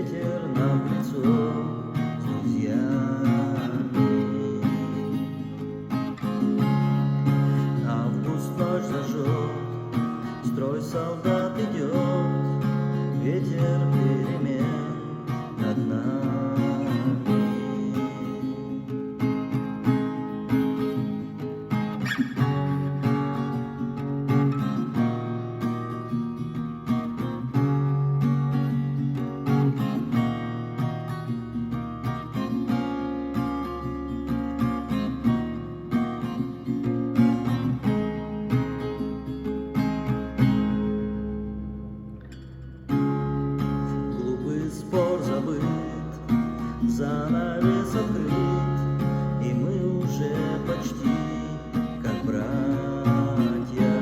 ветер нам в лицо с друзьями. Август ночь зажжет, строй солдат идет, ветер перемен над нами. Спор забыт, занавес открыт, и мы уже почти как братья.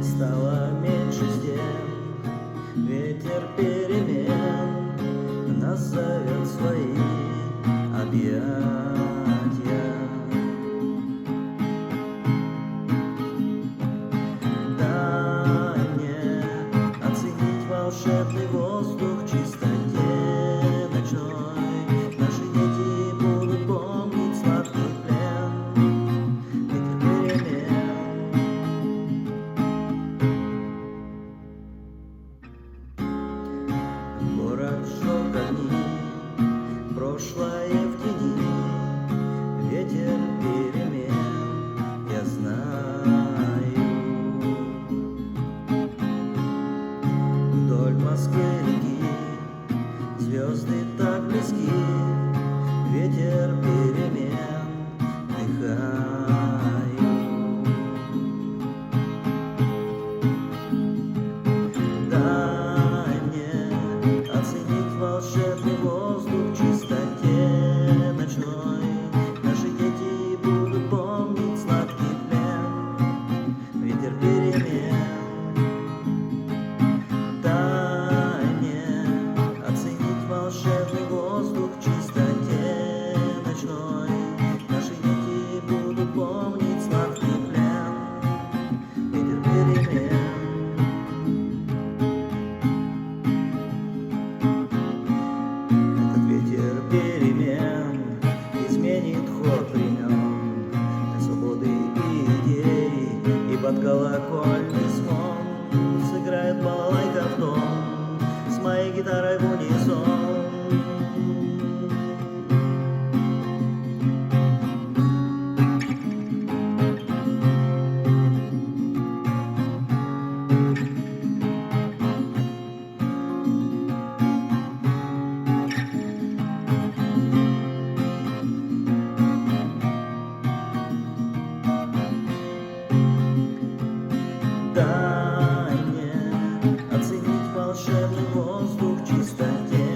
Стало меньше стен, ветер перемен нас зовет в свои объятия. Волшебный воздух в чистоте ночной, наши дети будут помнить сладкий плен, ветер перемен. Город сжег огни, прошлое в тени, ветер перемен, я знаю. Вдоль Москвы реки звезды так близки, ветер перемен вдыхаю. Дай мне оценить волшебный воздух в чистоте ночной, наши дети будут помнить сладкий плен, ветер перемен. Волшебный воздух в чистоте ночной, наши дети будут помнить сладкий плен, ветер перемен. Этот ветер перемен изменит ход времен для свободы и идей, и под колокольный звон сыграет балалайка в тон с моей гитарой в унисон. Дай мне оценить волшебный воздух в чистоте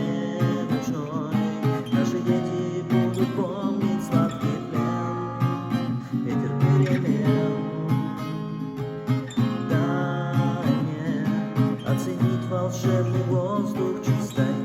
ночной, наши дети будут помнить сладкий плен, ветер перемен. Дай мне оценить волшебный воздух в чистоте